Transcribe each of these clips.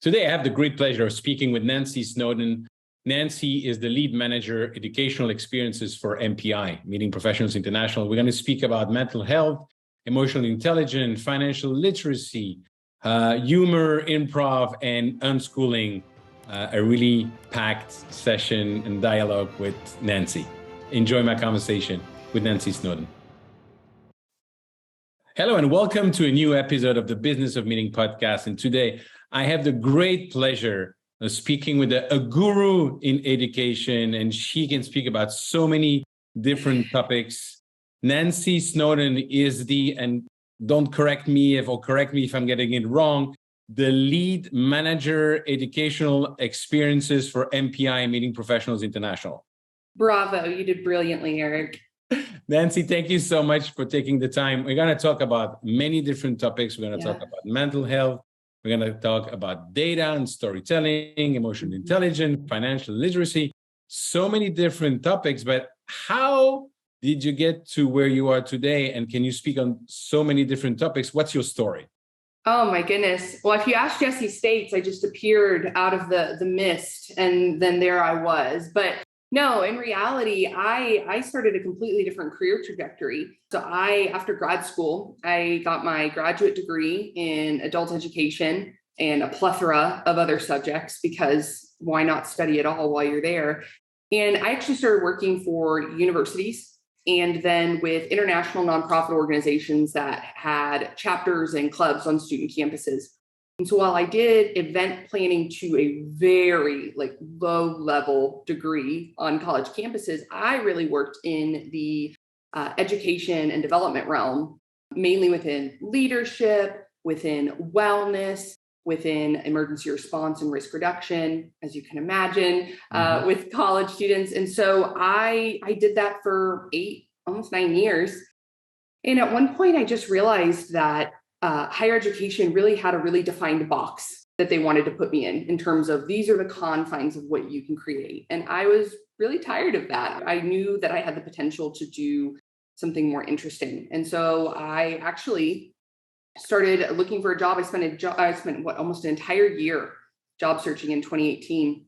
Today, I have the great pleasure of speaking with Nancy Snowden. Nancy is the lead manager, educational experiences for MPI, Meeting Professionals International. We're going to speak about mental health, emotional intelligence, financial literacy, humor, improv, and unschooling. A really packed session and dialogue with Nancy. Enjoy my conversation with Nancy Snowden. Hello, and welcome to a new episode of the Business of Meeting podcast. And today, I have the great pleasure of speaking with a guru in education, and she can speak about so many different topics. Nancy Snowden is and don't correct me if I'm getting it wrong, the lead manager, educational experiences for MPI, Meeting Professionals International. Bravo, you did brilliantly, Eric. Nancy, thank you so much for taking the time. We're going to talk about many different topics. We're going to talk about mental health. We're going to talk about data and storytelling, emotional intelligence, financial literacy, so many different topics. But how did you get to where you are today? And can you speak on so many different topics? What's your story? Oh, my goodness. Well, if you ask Jesse States, I just appeared out of the mist, and then there I was. But no, in reality, I started a completely different career trajectory. So after grad school, I got my graduate degree in adult education and a plethora of other subjects, because why not study it all while you're there? And I actually started working for universities and then with international nonprofit organizations that had chapters and clubs on student campuses. And so while I did event planning to a very low level degree on college campuses, I really worked in the education and development realm, mainly within leadership, within wellness, within emergency response and risk reduction, as you can imagine, with college students. And so I did that for almost 9 years. And at one point, I just realized that higher education really had a really defined box that they wanted to put me in terms of these are the confines of what you can create. And I was really tired of that. I knew that I had the potential to do something more interesting. And so I actually started looking for a job. I spent almost an entire year job searching in 2018.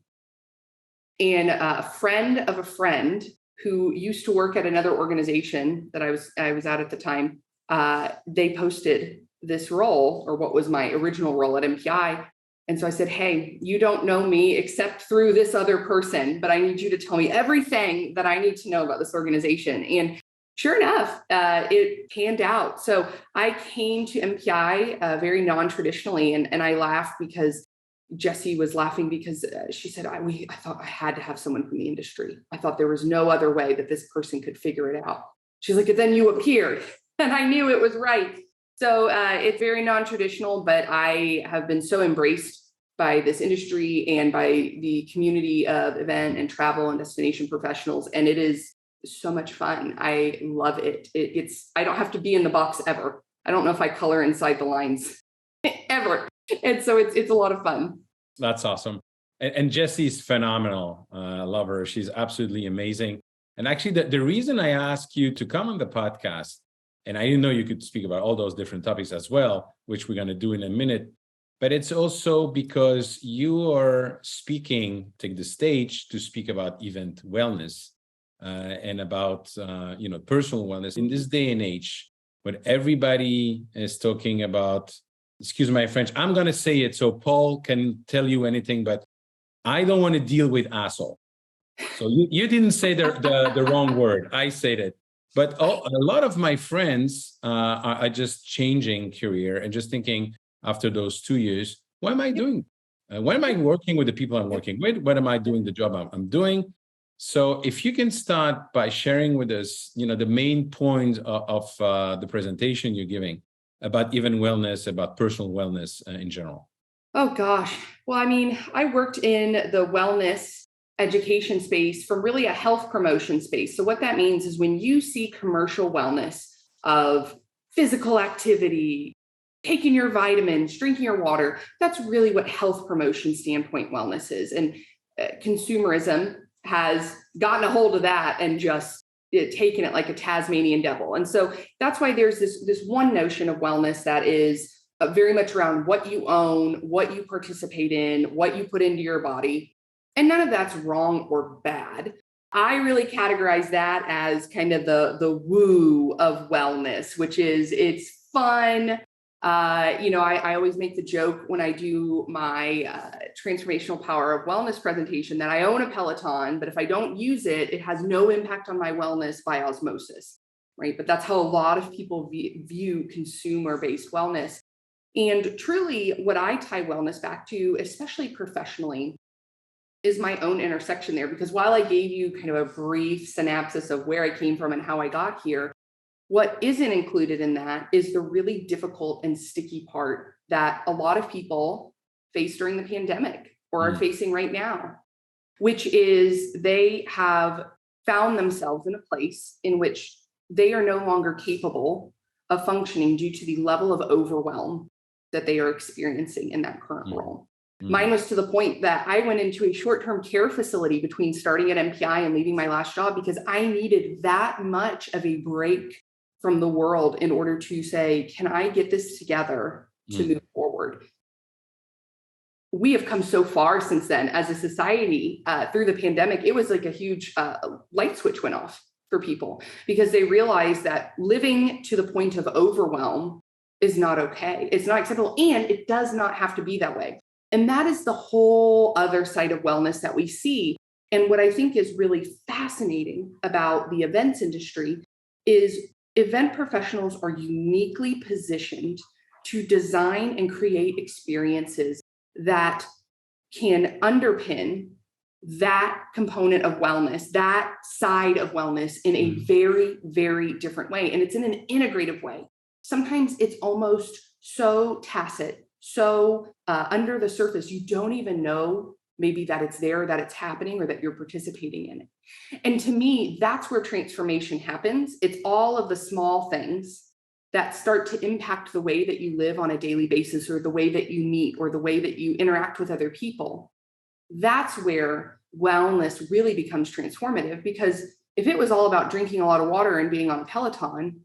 And a friend of a friend who used to work at another organization that I was at the time, they posted this role, or what was my original role at MPI. And so I said, hey, you don't know me except through this other person, but I need you to tell me everything that I need to know about this organization. And sure enough, it panned out. So I came to MPI very non-traditionally, and I laughed because Jessie was laughing because she said, I thought I had to have someone from the industry. I thought there was no other way that this person could figure it out. She's like, then you appeared, and I knew it was right. So it's very non-traditional, but I have been so embraced by this industry and by the community of event and travel and destination professionals. And it is so much fun. I love it. I don't have to be in the box ever. I don't know if I color inside the lines ever. And so it's a lot of fun. That's awesome. And Jessie's phenomenal. I love her. She's absolutely amazing. And actually, the reason I asked you to come on the podcast, and I didn't know you could speak about all those different topics as well, which we're going to do in a minute. But it's also because you are take the stage to speak about event wellness and about personal wellness in this day and age, when everybody is talking about, excuse my French, I'm going to say it so Paul can tell you anything, but I don't want to deal with asshole. So you didn't say the wrong word. I said it. But a lot of my friends are just changing career and just thinking after those 2 years, what am I doing? Why am I working with the people I'm working with? What am I doing the job I'm doing? So if you can start by sharing with us, the main point of the presentation you're giving about even wellness, about personal wellness in general. Oh, gosh. Well, I mean, I worked in the wellness education space from really a health promotion space. So what that means is when you see commercial wellness of physical activity, taking your vitamins, drinking your water, that's really what health promotion standpoint wellness is. And consumerism has gotten a hold of that and just taken it like a Tasmanian devil. And so that's why there's this one notion of wellness that is very much around what you own, what you participate in, what you put into your body. And none of that's wrong or bad. I really categorize that as kind of the woo of wellness, which is it's fun. I always make the joke when I do my transformational power of wellness presentation that I own a Peloton, but if I don't use it, it has no impact on my wellness by osmosis, right? But that's how a lot of people view consumer-based wellness. And truly, what I tie wellness back to, especially professionally, is my own intersection there. Because while I gave you kind of a brief synopsis of where I came from and how I got here, what isn't included in that is the really difficult and sticky part that a lot of people face during the pandemic or are facing right now, which is they have found themselves in a place in which they are no longer capable of functioning due to the level of overwhelm that they are experiencing in that current role. Mine was to the point that I went into a short-term care facility between starting at MPI and leaving my last job because I needed that much of a break from the world in order to say, can I get this together to move forward? We have come so far since then as a society through the pandemic. It was like a huge light switch went off for people because they realized that living to the point of overwhelm is not okay. It's not acceptable. And it does not have to be that way. And that is the whole other side of wellness that we see. And what I think is really fascinating about the events industry is event professionals are uniquely positioned to design and create experiences that can underpin that component of wellness, that side of wellness in a very, very different way. And it's in an integrative way. Sometimes it's almost so tacit, so under the surface, you don't even know maybe that it's there, that it's happening, or that you're participating in it. And to me, that's where transformation happens. It's all of the small things that start to impact the way that you live on a daily basis, or the way that you meet, or the way that you interact with other people. That's where wellness really becomes transformative, because if it was all about drinking a lot of water and being on a Peloton,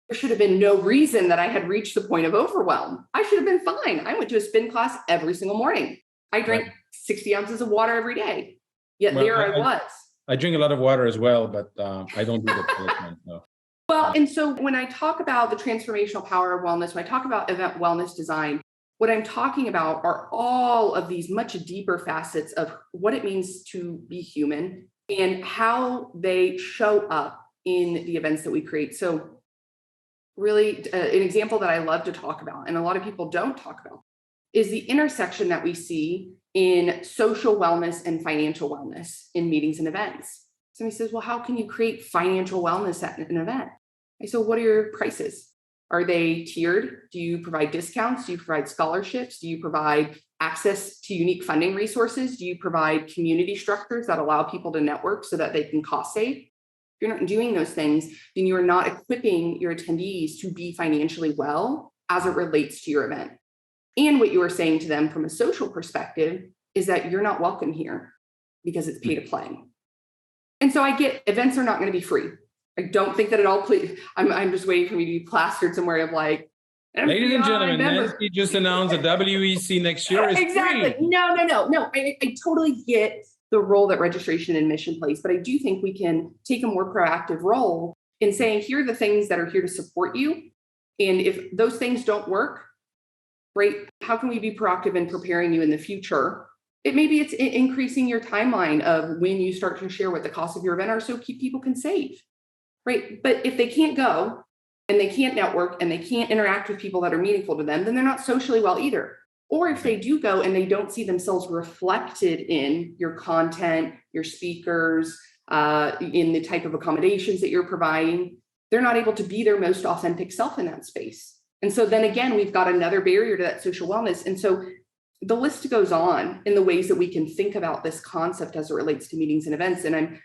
there should have been no reason that I had reached the point of overwhelm. I should have been fine. I went to a spin class every single morning. I drank 60 ounces of water every day. Yet there I was. I drink a lot of water as well, but I don't do the Peloton. No. Well, and so when I talk about the transformational power of wellness, when I talk about event wellness design, what I'm talking about are all of these much deeper facets of what it means to be human and how they show up in the events that we create. So really, an example that I love to talk about, and a lot of people don't talk about, is the intersection that we see in social wellness and financial wellness in meetings and events. Somebody says, well, how can you create financial wellness at an event? I said, what are your prices? Are they tiered? Do you provide discounts? Do you provide scholarships? Do you provide access to unique funding resources? Do you provide community structures that allow people to network so that they can cost save? If you're not doing those things, then you are not equipping your attendees to be financially well as it relates to your event. And what you are saying to them from a social perspective is that you're not welcome here because it's pay to play. And so I get events are not going to be free. I don't think that at all. Please, I'm just waiting for me to be plastered somewhere of like, ladies and gentlemen, Nancy just announced the WEC next year is exactly. free. No. I totally get the role that registration and admission plays, but I do think we can take a more proactive role in saying, here are the things that are here to support you. And if those things don't work, right, how can we be proactive in preparing you in the future? Maybe it's increasing your timeline of when you start to share what the costs of your event are so people can save, right? But if they can't go and they can't network and they can't interact with people that are meaningful to them, then they're not socially well either. Or if they do go and they don't see themselves reflected in your content, your speakers, in the type of accommodations that you're providing, they're not able to be their most authentic self in that space. And so then again, we've got another barrier to that social wellness. And so the list goes on in the ways that we can think about this concept as it relates to meetings and events. And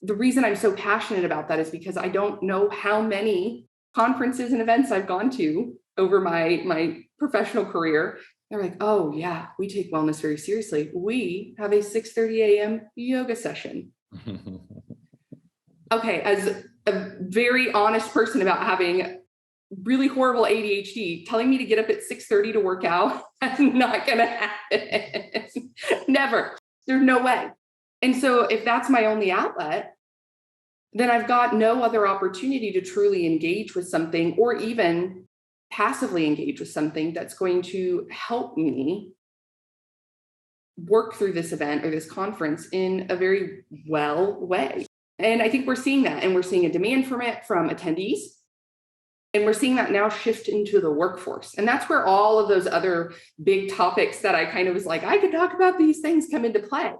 the reason I'm so passionate about that is because I don't know how many conferences and events I've gone to over my professional career. They're like, oh yeah, we take wellness very seriously. We have a 6:30 a.m. yoga session. Okay, as a very honest person about having really horrible ADHD, telling me to get up at 6:30 to work out, that's not going to happen. Never. There's no way. And so if that's my only outlet, then I've got no other opportunity to truly engage with something or even passively engage with something that's going to help me work through this event or this conference in a very well way. And I think we're seeing that, and we're seeing a demand from it from attendees. And we're seeing that now shift into the workforce. And that's where all of those other big topics that I kind of was like, I could talk about these things come into play.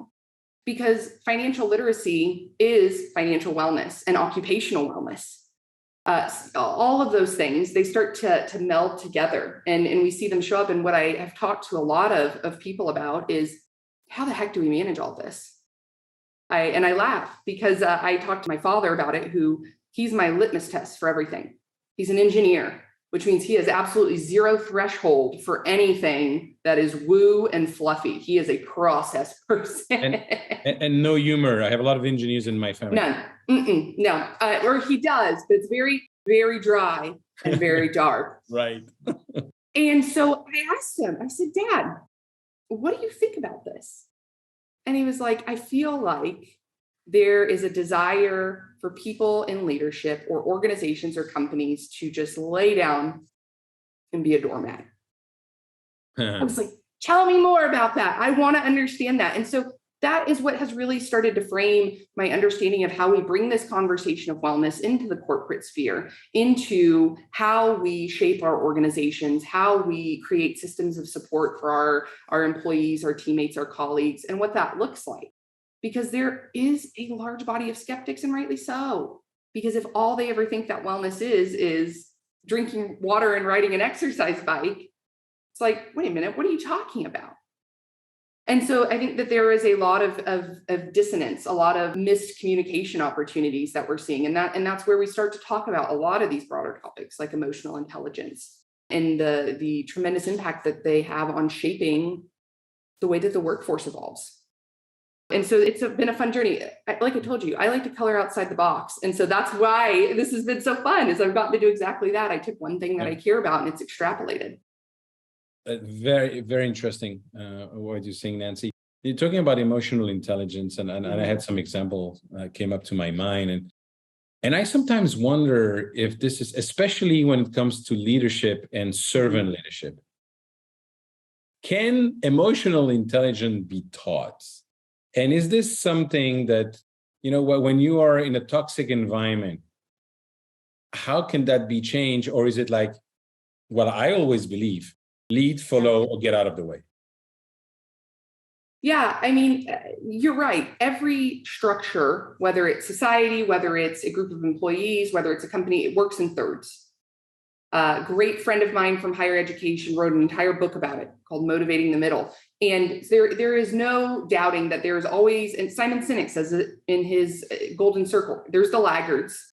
Because financial literacy is financial wellness and occupational wellness. All of those things, they start to meld together, and we see them show up. And what I have talked to a lot of people about is, how the heck do we manage all this? I laugh because I talked to my father about it, he's my litmus test for everything. He's an engineer, which means he has absolutely zero threshold for anything that is woo and fluffy. He is a process person. And no humor. I have a lot of engineers in my family. None. No. Or he does, but it's very, very dry and very dark. Right. And so I asked him, I said, Dad, what do you think about this? And he was like, I feel like there is a desire for people in leadership or organizations or companies to just lay down and be a doormat. I was like, tell me more about that. I want to understand that. And so that is what has really started to frame my understanding of how we bring this conversation of wellness into the corporate sphere, into how we shape our organizations, how we create systems of support for our employees, our teammates, our colleagues, and what that looks like. Because there is a large body of skeptics, and rightly so. Because if all they ever think that wellness is drinking water and riding an exercise bike, it's like, wait a minute, what are you talking about? And so I think that there is a lot of dissonance, a lot of miscommunication opportunities that we're seeing. And that's where we start to talk about a lot of these broader topics like emotional intelligence and the tremendous impact that they have on shaping the way that the workforce evolves. And so it's been a fun journey. Like I told you, I like to color outside the box. And so that's why this has been so fun, is I've gotten to do exactly that. I took one thing that I care about and it's extrapolated. Very, very interesting what you're saying, Nancy. You're talking about emotional intelligence, and I had some examples came up to my mind. And I sometimes wonder if this is, especially when it comes to leadership and servant leadership, can emotional intelligence be taught? And is this something that, when you are in a toxic environment, how can that be changed? Or is it like, well, I always believe, lead, follow, or get out of the way? Yeah, I mean, you're right. Every structure, whether it's society, whether it's a group of employees, whether it's a company, it works in thirds. A great friend of mine from higher education wrote an entire book about it called Motivating the Middle. And there is no doubting that there is always, and Simon Sinek says it in his Golden Circle, there's the laggards,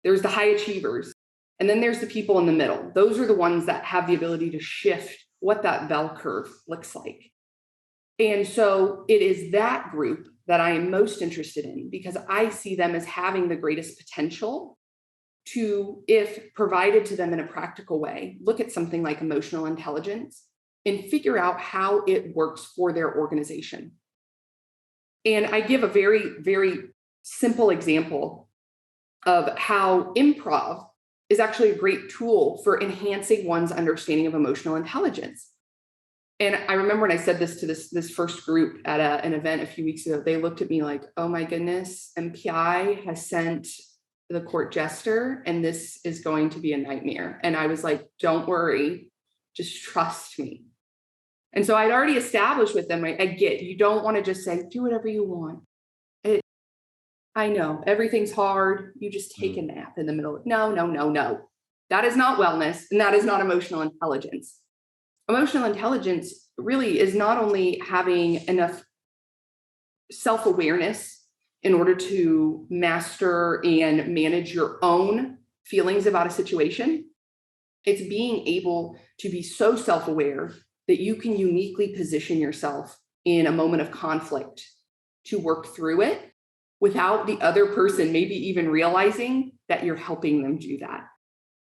there's the high achievers, and then there's the people in the middle. Those are the ones that have the ability to shift what that bell curve looks like. And so it is that group that I am most interested in, because I see them as having the greatest potential to, if provided to them in a practical way, look at something like emotional intelligence and figure out how it works for their organization. And I give a very, very simple example of how improv is actually a great tool for enhancing one's understanding of emotional intelligence. And I remember when I said this to this first group at an event a few weeks ago, they looked at me like, oh my goodness, MPI has sent the court jester and this is going to be a nightmare. And I was like, don't worry, just trust me. And so I'd already established with them, I get, you don't want to just say, do whatever you want. I know everything's hard. You just take a nap in the middle. No. That is not wellness, and that is not emotional intelligence. Emotional intelligence really is not only having enough self-awareness in order to master and manage your own feelings about a situation. It's being able to be so self-aware that you can uniquely position yourself in a moment of conflict to work through it without the other person maybe even realizing that you're helping them do that.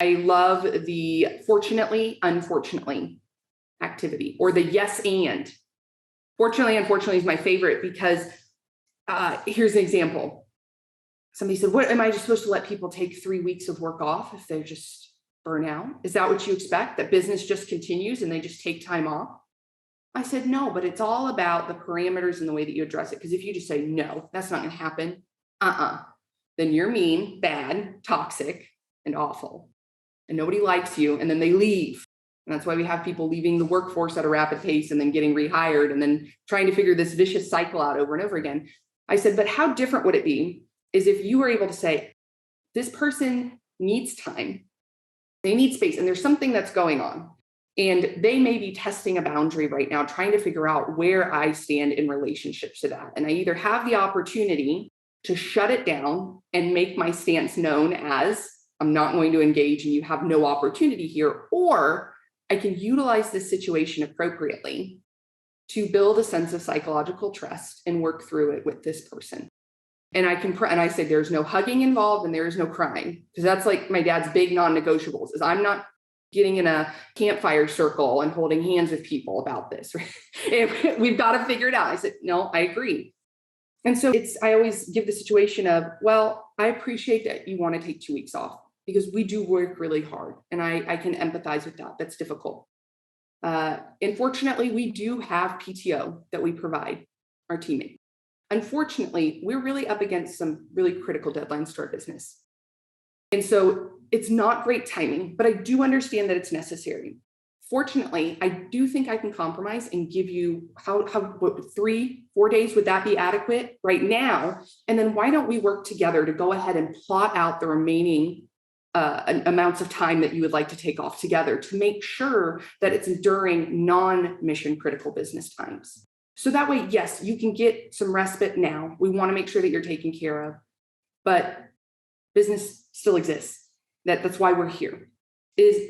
I love the fortunately, unfortunately activity, or the yes and. Fortunately, unfortunately is my favorite because here's an example. Somebody said, what am I just supposed to let people take 3 weeks of work off if they're just burn out? Is that what you expect? That business just continues and they just take time off? I said, no, but it's all about the parameters and the way that you address it. Because if you just say, no, that's not going to happen, then you're mean, bad, toxic, and awful. And nobody likes you. And then they leave. And that's why we have people leaving the workforce at a rapid pace and then getting rehired and then trying to figure this vicious cycle out over and over again. I said, but how different would it be is if you were able to say, this person needs time, they need space, and there's something that's going on. And they may be testing a boundary right now, trying to figure out where I stand in relationship to that. And I either have the opportunity to shut it down and make my stance known as, I'm not going to engage and you have no opportunity here, or I can utilize this situation appropriately to build a sense of psychological trust and work through it with this person. And I say there's no hugging involved and there is no crying, because that's like my dad's big non-negotiables is I'm not getting in a campfire circle and holding hands with people about this. Right? We've got to figure it out. I said, no, I agree. And so I always give the situation of, well, I appreciate that you want to take 2 weeks off because we do work really hard and I can empathize with that. That's difficult. Unfortunately, we do have PTO that we provide our teammates. Unfortunately, we're really up against some really critical deadlines to our business. And so it's not great timing, but I do understand that it's necessary. Fortunately, I do think I can compromise and give you what, 3-4 days, would that be adequate right now? And then why don't we work together to go ahead and plot out the remaining amounts of time that you would like to take off together to make sure that it's during non-mission critical business times. So that way, yes, you can get some respite now. We want to make sure that you're taken care of, but business still exists. That's why we're here.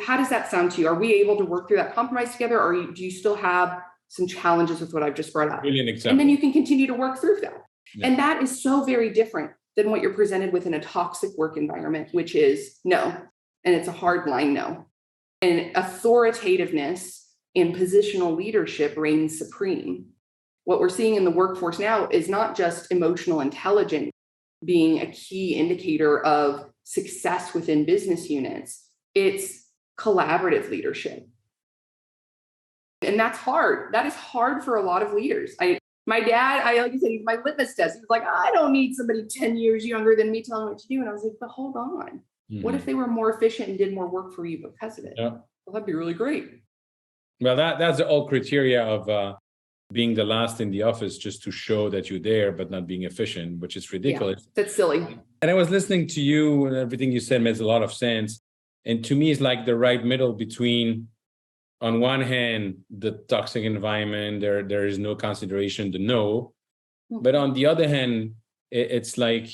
How does that sound to you? Are we able to work through that compromise together, or do you still have some challenges with what I've just brought up? Really an example. And then you can continue to work through that. Yeah. And that is so very different than what you're presented with in a toxic work environment, which is no. And it's a hard line no. And authoritativeness and positional leadership reigns supreme. What we're seeing in the workforce now is not just emotional intelligence being a key indicator of success within business units. It's collaborative leadership. And that's hard. That is hard for a lot of leaders. My dad, like I said, he's my litmus test. He was like, I don't need somebody 10 years younger than me telling me what to do. And I was like, but hold on. Mm-hmm. What if they were more efficient and did more work for you because of it? Yeah. Well, that'd be really great. Well, that's the old criteria of being the last in the office just to show that you're there, but not being efficient, which is ridiculous. Yeah, that's silly. And I was listening to you and everything you said makes a lot of sense. And to me, it's like the right middle between, on one hand, the toxic environment, there is no consideration, the no. But on the other hand, it's like,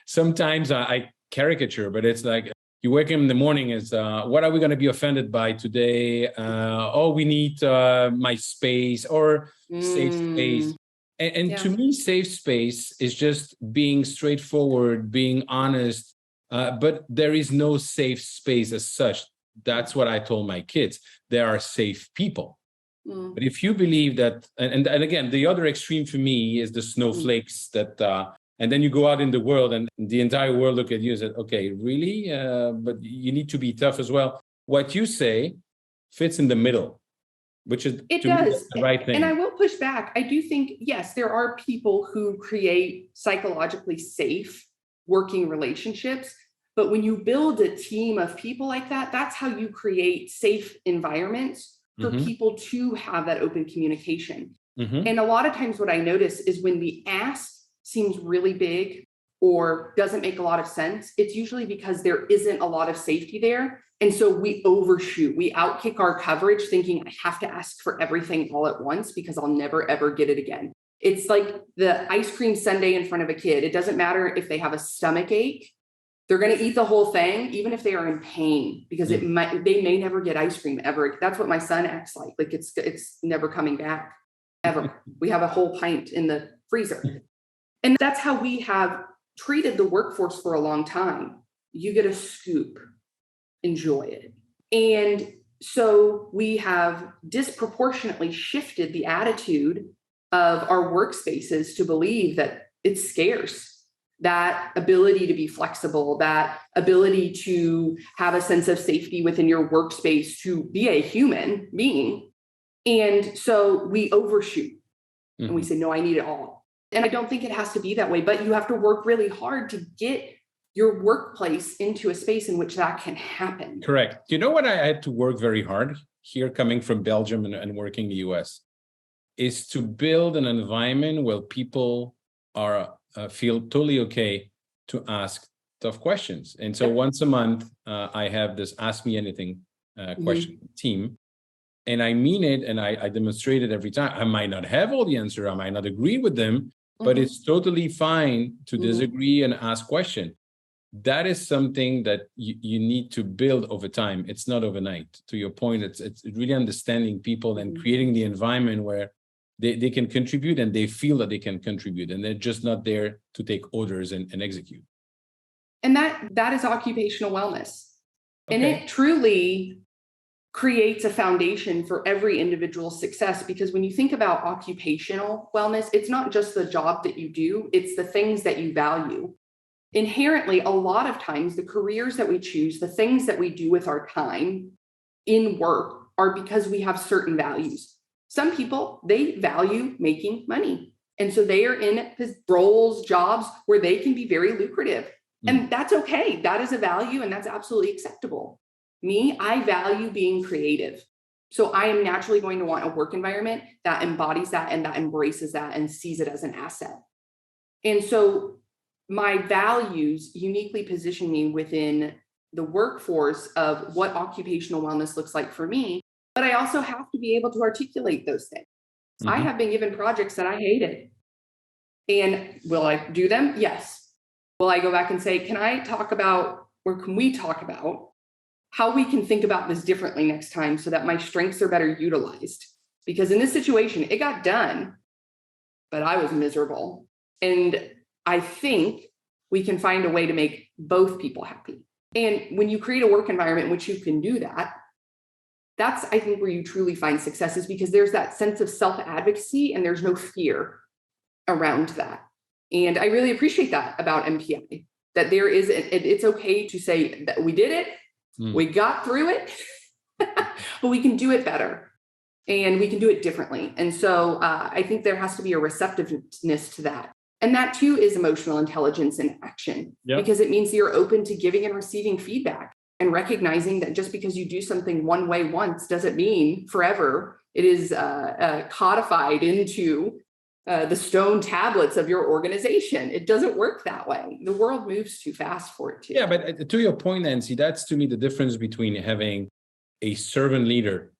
sometimes I caricature, but it's like, you wake up in the morning, it's, what are we going to be offended by today? We need my space or safe space. And to me, safe space is just being straightforward, being honest, but there is no safe space as such. That's what I told my kids. There are safe people. But if you believe that, and again, the other extreme for me is the snowflakes that, and then you go out in the world and the entire world look at you and say, okay, really? But you need to be tough as well. What you say fits in the middle, which is it does the right thing. And I will push back. I do think, yes, there are people who create psychologically safe working relationships. But when you build a team of people like that, that's how you create safe environments for people to have that open communication. And a lot of times what I notice is when the ask seems really big or doesn't make a lot of sense, it's usually because there isn't a lot of safety there. And so we overshoot, we outkick our coverage thinking I have to ask for everything all at once because I'll never, ever get it again. It's like the ice cream sundae in front of a kid. It doesn't matter if they have a stomach ache. They're going to eat the whole thing, even if they are in pain, because they may never get ice cream ever. That's what my son acts like. Like it's never coming back ever. We have a whole pint in the freezer. And that's how we have treated the workforce for a long time. You get a scoop. enjoy it. And so we have disproportionately shifted the attitude of our workspaces to believe that it's scarce. That ability to be flexible, that ability to have a sense of safety within your workspace, to be a human being. And so we overshoot and we say, no, I need it all. And I don't think it has to be that way, but you have to work really hard to get your workplace into a space in which that can happen. Correct. You know what I had to work very hard here, coming from Belgium and working in the US, is to build an environment where people are feel totally okay to ask tough questions. And so once a month, I have this Ask Me Anything question team. And I mean it, and I demonstrate it every time. I might not have all the answer, I might not agree with them, but it's totally fine to disagree and ask questions. That is something that you need to build over time. It's not overnight. To your point, it's really understanding people and creating the environment where they can contribute and they feel that they can contribute, and they're just not there to take orders and execute. And that is occupational wellness. Okay. And it truly creates a foundation for every individual's success, because when you think about occupational wellness, it's not just the job that you do, it's the things that you value. Inherently, a lot of times, the careers that we choose, the things that we do with our time in work are because we have certain values. Some people, they value making money. And so they are in roles, jobs where they can be very lucrative. And that's okay. That is a value, and that's absolutely acceptable. Me, I value being creative. So I am naturally going to want a work environment that embodies that and that embraces that and sees it as an asset. And so my values uniquely position me within the workforce of what occupational wellness looks like for me. But I also have to be able to articulate those things. I have been given projects that I hated. And will I do them? Yes. Will I go back and say, can I talk about, or can we talk about how we can think about this differently next time so that my strengths are better utilized? Because in this situation, it got done, but I was miserable. And I think we can find a way to make both people happy. And when you create a work environment in which you can do that, that's, I think, where you truly find success, is because there's that sense of self-advocacy and there's no fear around that. And I really appreciate that about MPI, that there is, it's okay to say that we did it, we got through it, but we can do it better and we can do it differently. And so I think there has to be a receptiveness to that. And that too is emotional intelligence in action, because it means that you're open to giving and receiving feedback. And recognizing that just because you do something one way once doesn't mean forever. It is codified into the stone tablets of your organization. It doesn't work that way. The world moves too fast for it to. Yeah, but to your point, Nancy, that's to me the difference between having a servant leader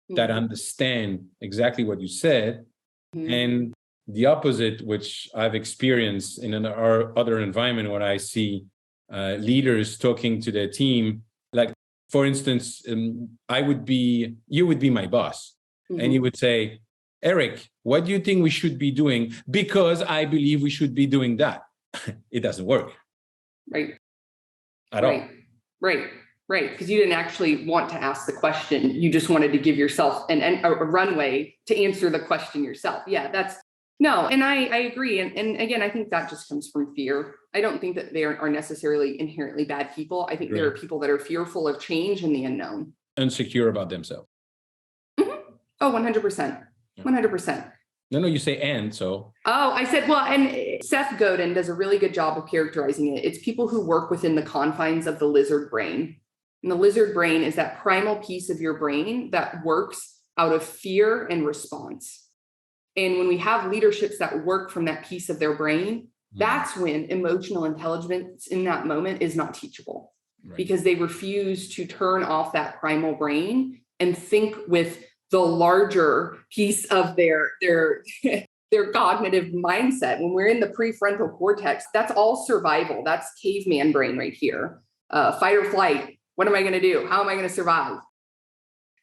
that understand exactly what you said and the opposite, which I've experienced in our other environment when I see leaders talking to their team. Like, for instance, you would be my boss, and you would say, Eric, what do you think we should be doing? Because I believe we should be doing that. It doesn't work. Right. At all. Right. Because you didn't actually want to ask the question. You just wanted to give yourself a runway to answer the question yourself. Yeah, no, and I agree. And again, I think that just comes from fear. I don't think that they are necessarily inherently bad people. I think there are people that are fearful of change and the unknown. Insecure about themselves. Oh, 100%. 100%. No, you say and, so. Oh, I said, well, and Seth Godin does a really good job of characterizing it. It's people who work within the confines of the lizard brain. And the lizard brain is that primal piece of your brain that works out of fear and response. And when we have leaderships that work from that piece of their brain, that's when emotional intelligence in that moment is not teachable, because they refuse to turn off that primal brain and think with the larger piece of their cognitive mindset. When we're in the prefrontal cortex, that's all survival. That's caveman brain right here. Fight or flight. What am I going to do? How am I going to survive?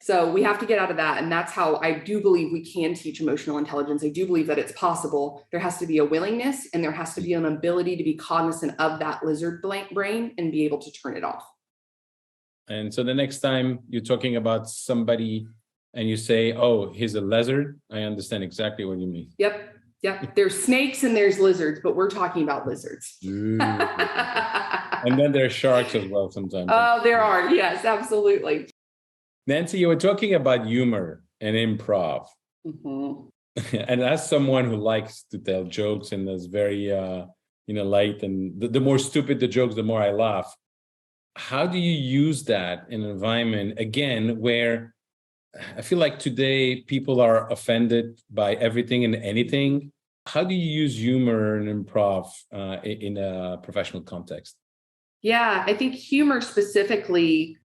So we have to get out of that. And that's how I do believe we can teach emotional intelligence. I do believe that it's possible. There has to be a willingness, and there has to be an ability to be cognizant of that lizard brain and be able to turn it off. And so the next time you're talking about somebody and you say, oh, he's a lizard, I understand exactly what you mean. Yep. There's snakes and there's lizards, but we're talking about lizards. And then there's sharks as well sometimes. Oh, there are. Yes, absolutely. Nancy, you were talking about humor and improv. Mm-hmm. And as someone who likes to tell jokes and is very, light, and the more stupid the jokes, the more I laugh. How do you use that in an environment, again, where I feel like today people are offended by everything and anything? How do you use humor and improv in a professional context? Yeah, I think humor specifically,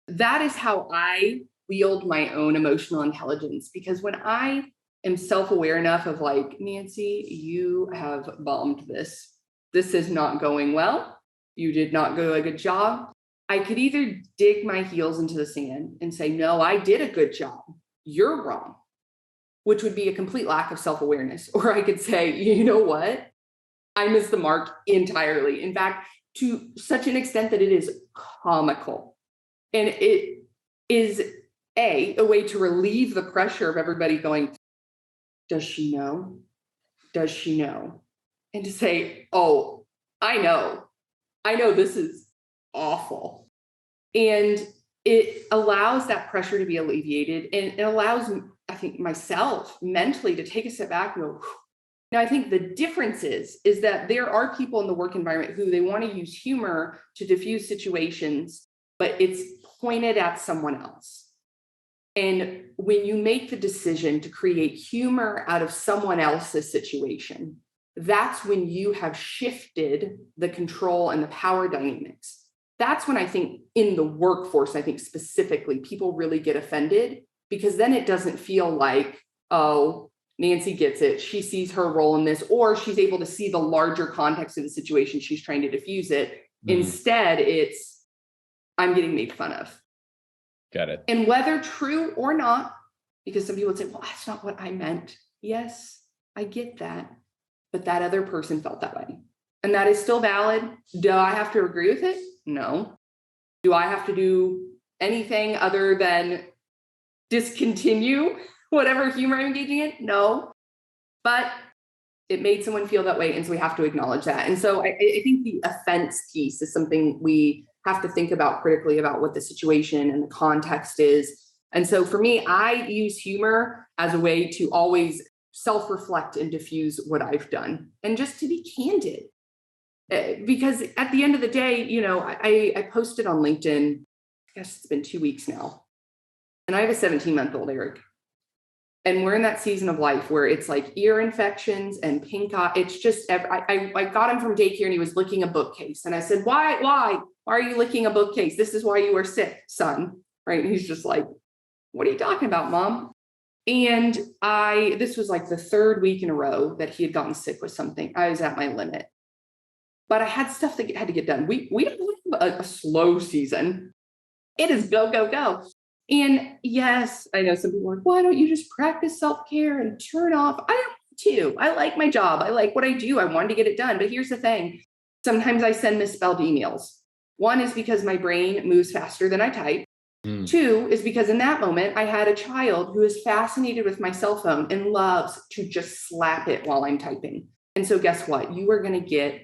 that is how I wield my own emotional intelligence. Because when I am self-aware enough of like, Nancy, you have bombed this. This is not going well. You did not do a good job. I could either dig my heels into the sand and say, no, I did a good job. You're wrong, which would be a complete lack of self-awareness. Or I could say, you know what? I missed the mark entirely. In fact, to such an extent that it is comical. And it is a way to relieve the pressure of everybody going, does she know? Does she know? And to say, oh, I know this is awful. And it allows that pressure to be alleviated. And it allows, I think, myself mentally to take a step back and go, whew. Now, I think the difference is that there are people in the work environment who they want to use humor to diffuse situations, but it's pointed at someone else. And when you make the decision to create humor out of someone else's situation, that's when you have shifted the control and the power dynamics. That's when I think in the workforce, I think specifically, people really get offended, because then it doesn't feel like, oh, Nancy gets it. She sees her role in this, or she's able to see the larger context of the situation. She's trying to diffuse it. Mm-hmm. Instead, it's, I'm getting made fun of. Got it. And whether true or not, because some people would say, well, that's not what I meant. Yes, I get that. But that other person felt that way. And that is still valid. Do I have to agree with it? No. Do I have to do anything other than discontinue whatever humor I'm engaging in? No. But it made someone feel that way. And so we have to acknowledge that. And so I think the offense piece is something we have to think about critically, about what the situation and the context is. And so for me, I use humor as a way to always self-reflect and diffuse what I've done, and just to be candid. Because at the end of the day, I posted on LinkedIn, I guess it's been 2 weeks now, and I have a 17-month-old Eric. And we're in that season of life where it's like ear infections and pink eye. It's just, I got him from daycare and he was licking a bookcase. And I said, why are you licking a bookcase? This is why you were sick, son. Right. And he's just like, what are you talking about, Mom? And this was like the 3rd week in a row that he had gotten sick with something. I was at my limit, but I had stuff that had to get done. We don't have a slow season. It is go, go, go. And yes, I know some people are like, why don't you just practice self-care and turn off? I don't want to. I like my job. I like what I do. I wanted to get it done. But here's the thing. Sometimes I send misspelled emails. One is because my brain moves faster than I type. 2 is because in that moment, I had a child who is fascinated with my cell phone and loves to just slap it while I'm typing. And so guess what? You are going to get,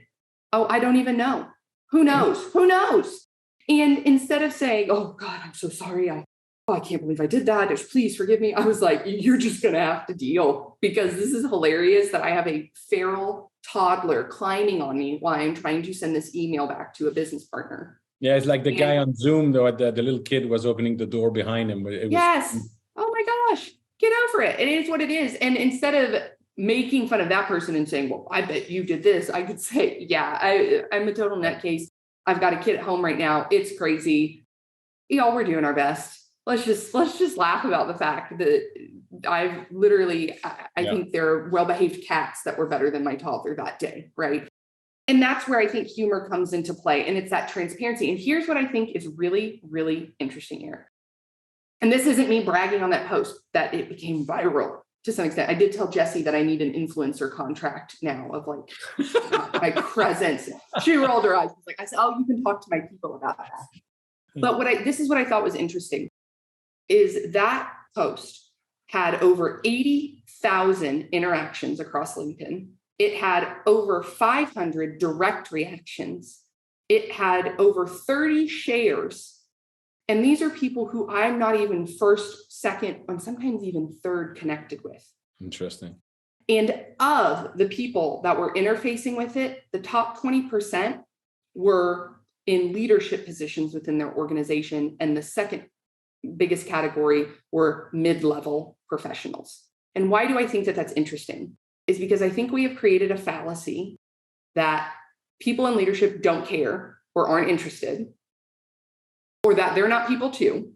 oh, I don't even know. Who knows? Who knows? And instead of saying, oh God, I'm so sorry. I can't believe I did that. Just please forgive me. I was like, you're just going to have to deal, because this is hilarious that I have a feral toddler climbing on me while I'm trying to send this email back to a business partner. Yeah, it's like the guy on Zoom, though, the little kid was opening the door behind him. Yes. Oh my gosh, get over it. It is what it is. And instead of making fun of that person and saying, well, I bet you did this, I could say, yeah, I'm a total nutcase. I've got a kid at home right now. It's crazy. We're doing our best. Let's just laugh about the fact that I've literally, I think there are well-behaved cats that were better than my toddler that day, right? And that's where I think humor comes into play, and it's that transparency. And here's what I think is really, really interesting here. And this isn't me bragging on that post, that it became viral to some extent. I did tell Jessie that I need an influencer contract now of like my presence. She rolled her eyes. I said, oh, you can talk to my people about that. But this is what I thought was interesting, is that post had over 80,000 interactions across LinkedIn. It had over 500 direct reactions. It had over 30 shares. And these are people who I'm not even first, second, and sometimes even third connected with. Interesting. And of the people that were interfacing with it, the top 20% were in leadership positions within their organization. And the second biggest category were mid-level professionals. And why do I think that that's interesting? Is because I think we have created a fallacy that people in leadership don't care or aren't interested, or that they're not people too,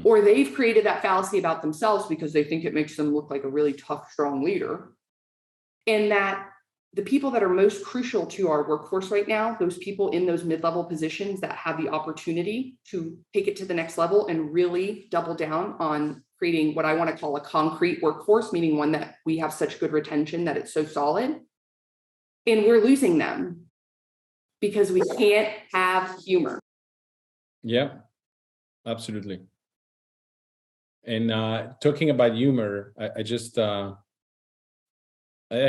or they've created that fallacy about themselves because they think it makes them look like a really tough, strong leader. And that the people that are most crucial to our workforce right now, those people in those mid-level positions that have the opportunity to take it to the next level and really double down on creating what I want to call a concrete workforce, meaning one that we have such good retention that it's so solid. And we're losing them because we can't have humor. Yeah, absolutely. And talking about humor, I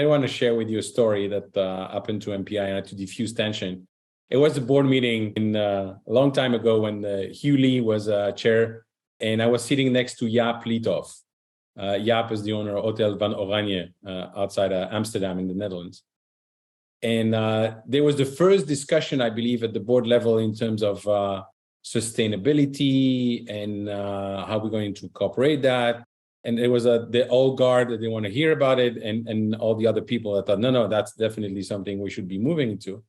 want to share with you a story that happened to MPI and to diffuse tension. It was a board meeting a long time ago when Hugh Lee was chair, and I was sitting next to Jaap Liethoff. Jaap is the owner of Hotel Van Oranje outside Amsterdam in the Netherlands. And there was the first discussion, I believe, at the board level in terms of sustainability and how we're going to incorporate that. And it was the old guard that didn't want to hear about it, and all the other people that thought, no, that's definitely something we should be moving into.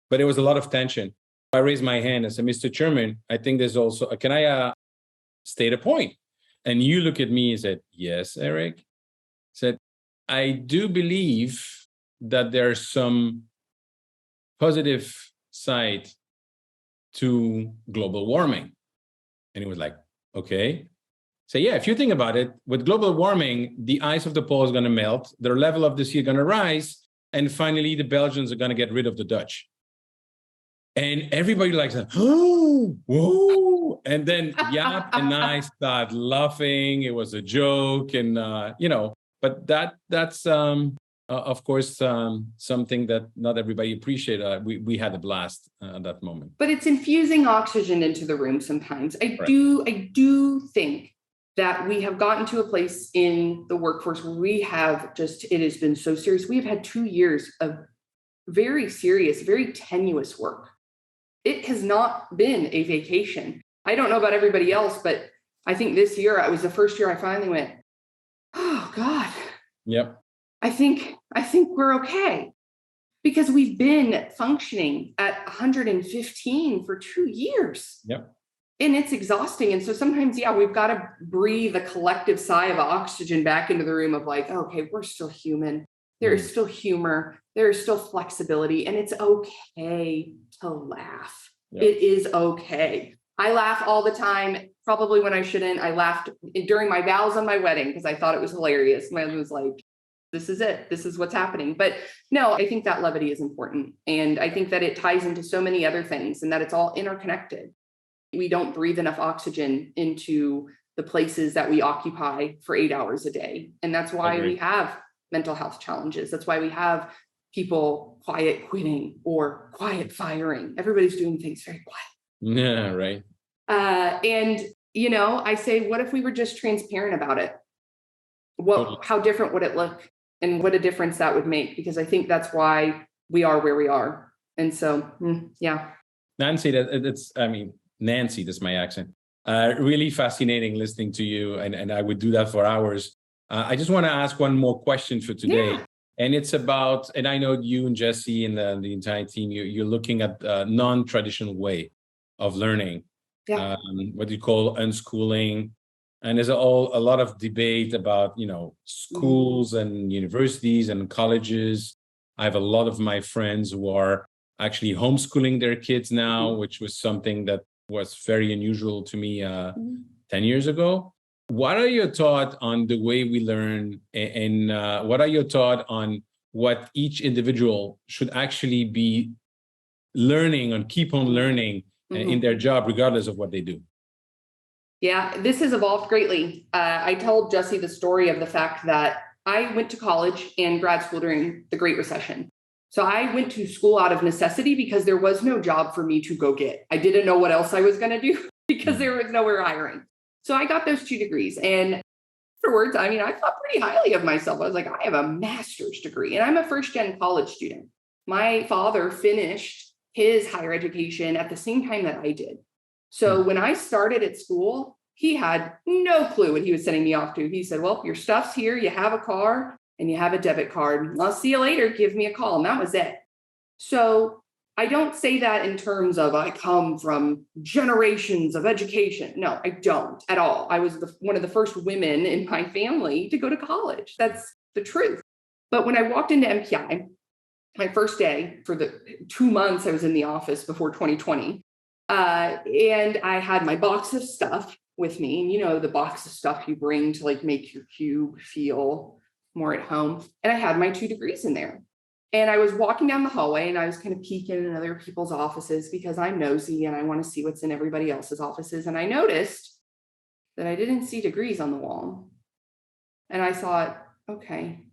But there was a lot of tension. I raised my hand and said, Mr. Chairman, I think there's also, can I state a point? And you look at me and said, yes, Eric. Said, I do believe that there's some positive side to global warming. And he was like, okay. So yeah, if you think about it, with global warming, the ice of the pole is going to melt, the level of the sea is going to rise, and finally the Belgians are going to get rid of the Dutch. And everybody likes that. Oh, whoa. And then Jaap and I start laughing. It was a joke, and but that's of course something that not everybody appreciated. We had a blast at that moment. But it's infusing oxygen into the room sometimes. I do think that we have gotten to a place in the workforce where we have it has been so serious. We've had 2 years of very serious, very tenuous work. It has not been a vacation. I don't know about everybody else, but I think this year, it was the first year I finally went, oh God. Yep. I think we're okay, because we've been functioning at 115 for 2 years. Yep. And it's exhausting. And so sometimes, we've got to breathe a collective sigh of oxygen back into the room of like, okay, we're still human. There is still humor. There is still flexibility. And it's okay to laugh. Yep. It is okay. I laugh all the time, probably when I shouldn't. I laughed during my vows on my wedding because I thought it was hilarious. My husband was like, this is it. This is what's happening. But no, I think that levity is important. And I think that it ties into so many other things and that it's all interconnected. We don't breathe enough oxygen into the places that we occupy for 8 hours a day. And that's why we have mental health challenges. That's why we have people quiet quitting or quiet firing. Everybody's doing things very quiet. Yeah, right. And, I say, what if we were just transparent about it? How different would it look? And what a difference that would make? Because I think that's why we are where we are. And so, yeah. Nancy, Nancy, that's my accent. Really fascinating listening to you. And I would do that for hours. I just want to ask one more question for today. Yeah. And it's about, and I know you and Jesse and the entire team, you're looking at a non-traditional way of learning. Yeah. What you call unschooling. And there's a lot of debate about, schools and universities and colleges. I have a lot of my friends who are actually homeschooling their kids now, which was something that was very unusual to me 10 years ago. What are your thoughts on the way we learn, and what are your thoughts on what each individual should actually be learning and keep on learning in their job, regardless of what they do. Yeah, this has evolved greatly. I told Jesse the story of the fact that I went to college and grad school during the Great Recession. So I went to school out of necessity because there was no job for me to go get. I didn't know what else I was going to do because there was nowhere hiring. So I got those 2 degrees. And afterwards, I thought pretty highly of myself. I was like, I have a master's degree and I'm a first-gen college student. My father finished his higher education at the same time that I did. So when I started at school, he had no clue what he was sending me off to. He said, well, your stuff's here. You have a car and you have a debit card. I'll see you later. Give me a call. And that was it. So I don't say that in terms of I come from generations of education. No, I don't at all. I was one of the first women in my family to go to college. That's the truth. But when I walked into MPI, my first day for the 2 months I was in the office before 2020, and I had my box of stuff with me. And you know, the box of stuff you bring to like make your cube feel more at home. And I had my 2 degrees in there. And I was walking down the hallway and I was kind of peeking in other people's offices because I'm nosy and I want to see what's in everybody else's offices. And I noticed that I didn't see degrees on the wall. And I thought, okay,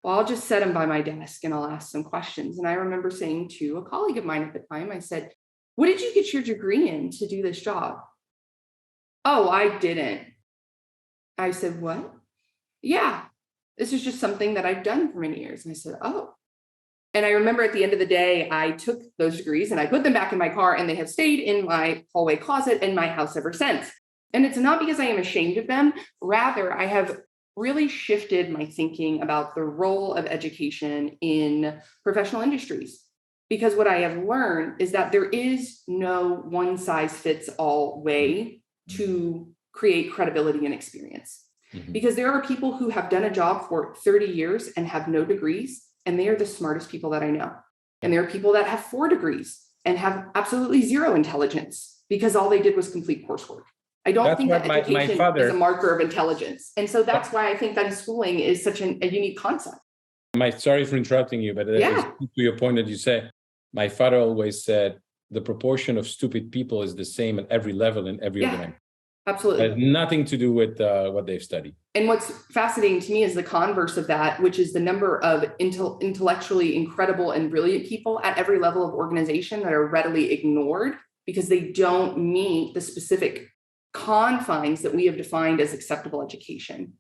well, I'll just set them by my desk and I'll ask some questions. And I remember saying to a colleague of mine at the time, I said, what did you get your degree in to do this job? Oh, I didn't. I said, what? Yeah, this is just something that I've done for many years. And I said, oh. And I remember at the end of the day, I took those degrees and I put them back in my car and they have stayed in my hallway closet in my house ever since. And it's not because I am ashamed of them. Rather, I have really shifted my thinking about the role of education in professional industries. Because what I have learned is that there is no one size fits all way to create credibility and experience. Because there are people who have done a job for 30 years and have no degrees. And they are the smartest people that I know. And there are people that have 4 degrees and have absolutely zero intelligence because all they did was complete coursework. I don't think that education is a marker of intelligence. And so that's why I think unschooling is such a unique concept. Sorry for interrupting you, but to your point that you said, my father always said, the proportion of stupid people is the same at every level in every organization. Absolutely. It has nothing to do with what they've studied. And what's fascinating to me is the converse of that, which is the number of intellectually incredible and brilliant people at every level of organization that are readily ignored because they don't meet the specific confines that we have defined as acceptable education.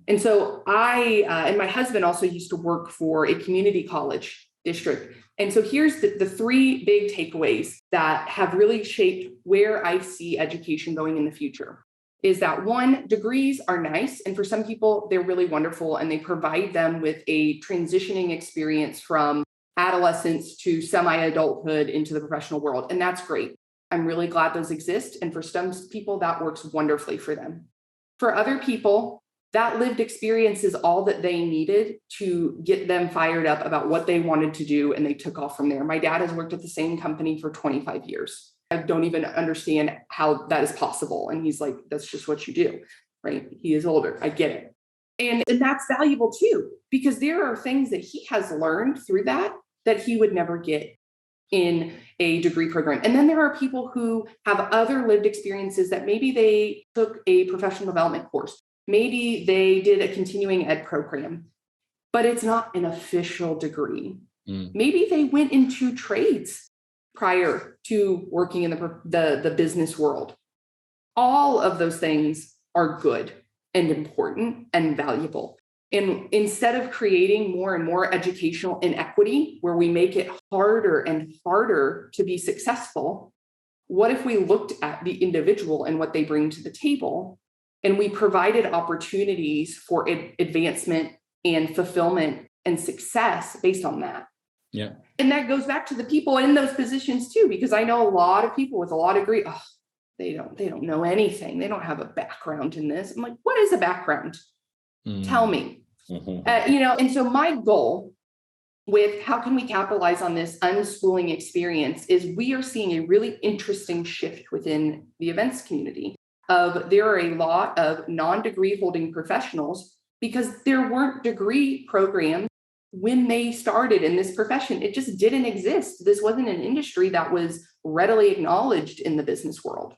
And so I and my husband also used to work for a community college district. And so here's the 3 big takeaways that have really shaped where I see education going in the future. Is that 1, degrees are nice. And for some people, they're really wonderful. And they provide them with a transitioning experience from adolescence to semi-adulthood into the professional world. And that's great. I'm really glad those exist. And for some people, that works wonderfully for them. For other people, that lived experience is all that they needed to get them fired up about what they wanted to do. And they took off from there. My dad has worked at the same company for 25 years. I don't even understand how that is possible. And he's like, that's just what you do, right? He is older. I get it. And that's valuable too, because there are things that he has learned through that he would never get in a degree program. And then there are people who have other lived experiences that maybe they took a professional development course. Maybe they did a continuing ed program, but it's not an official degree. Maybe they went into trades prior to working in the business world. All of those things are good and important and valuable. And instead of creating more and more educational inequity, where we make it harder and harder to be successful, what if we looked at the individual and what they bring to the table, and we provided opportunities for advancement and fulfillment and success based on that? Yeah. And that goes back to the people in those positions too, because I know a lot of people with a lot of degree, they don't know anything. They don't have a background in this. I'm like, what is a background? Tell me. And so my goal with how can we capitalize on this unschooling experience is we are seeing a really interesting shift within the events community of there are a lot of non-degree holding professionals because there weren't degree programs when they started in this profession. It just didn't exist. This wasn't an industry that was readily acknowledged in the business world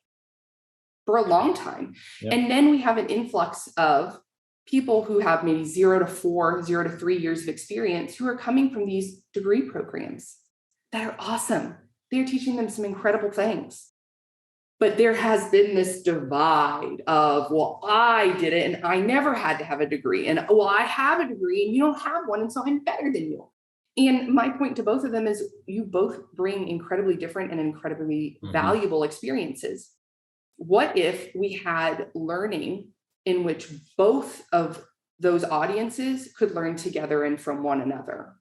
for a long time. Yep. And then we have an influx of people who have maybe 0 to 4, 0 to 3 years of experience who are coming from these degree programs that are awesome. They're teaching them some incredible things. But there has been this divide of, well, I did it and I never had to have a degree. And, well, I have a degree and you don't have one. And so I'm better than you. And my point to both of them is you both bring incredibly different and incredibly valuable experiences. What if we had learning in which both of those audiences could learn together and from one another?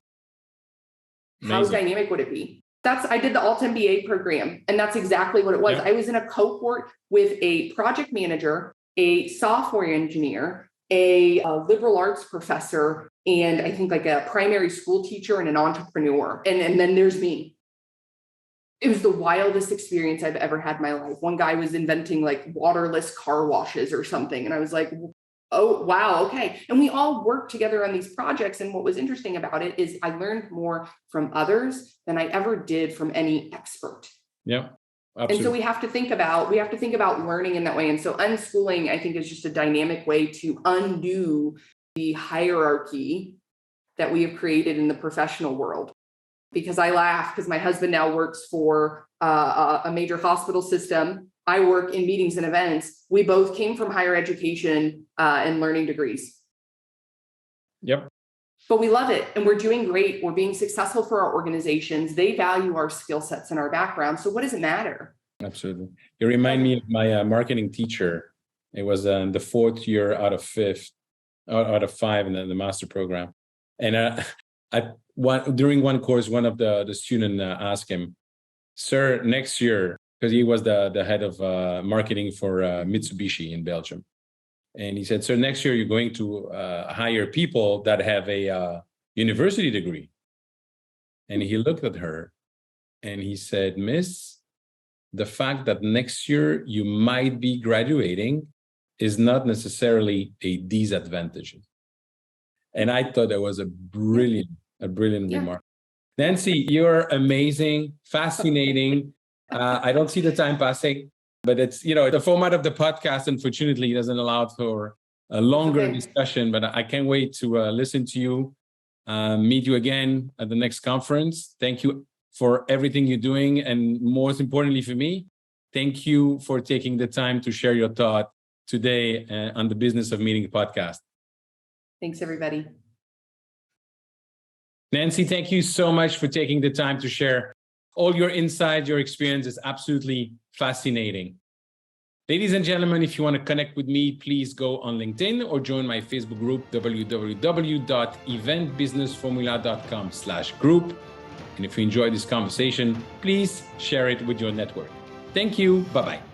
Amazing. How dynamic would it be? I did the Alt MBA program, and that's exactly what it was. Yeah. I was in a cohort with a project manager, a software engineer, a liberal arts professor, and I think like a primary school teacher and an entrepreneur. And then there's me. It was the wildest experience I've ever had in my life. One guy was inventing like waterless car washes or something. And I was like, oh, wow. Okay. And we all worked together on these projects. And what was interesting about it is I learned more from others than I ever did from any expert. Yeah. Absolutely. And so we have to think about learning in that way. And so unschooling, I think, is just a dynamic way to undo the hierarchy that we have created in the professional world. Because I laugh because my husband now works for a major hospital system. I work in meetings and events. We both came from higher education and learning degrees. Yep. But we love it and we're doing great. We're being successful for our organizations. They value our skill sets and our background. So what does it matter? Absolutely. You remind me of my marketing teacher. It was the 4th year out of 5 in the master program. And during one course, one of the students asked him, "Sir, next year," because he was the head of marketing for Mitsubishi in Belgium. And he said, "Sir, next year you're going to hire people that have a university degree." And he looked at her and he said, "Miss, the fact that next year you might be graduating is not necessarily a disadvantage." And I thought that was a brilliant remark. Nancy, you're amazing, fascinating. I don't see the time passing, but it's, the format of the podcast, unfortunately, doesn't allow for a longer discussion, but I can't wait to listen to you, meet you again at the next conference. Thank you for everything you're doing. And most importantly for me, thank you for taking the time to share your thought today on the Business of Meeting podcast. Thanks, everybody. Nancy, thank you so much for taking the time to share all your insights. Your experience is absolutely fascinating. Ladies and gentlemen, if you want to connect with me, please go on LinkedIn or join my Facebook group, www.eventbusinessformula.com/group. And if you enjoyed this conversation, please share it with your network. Thank you. Bye-bye.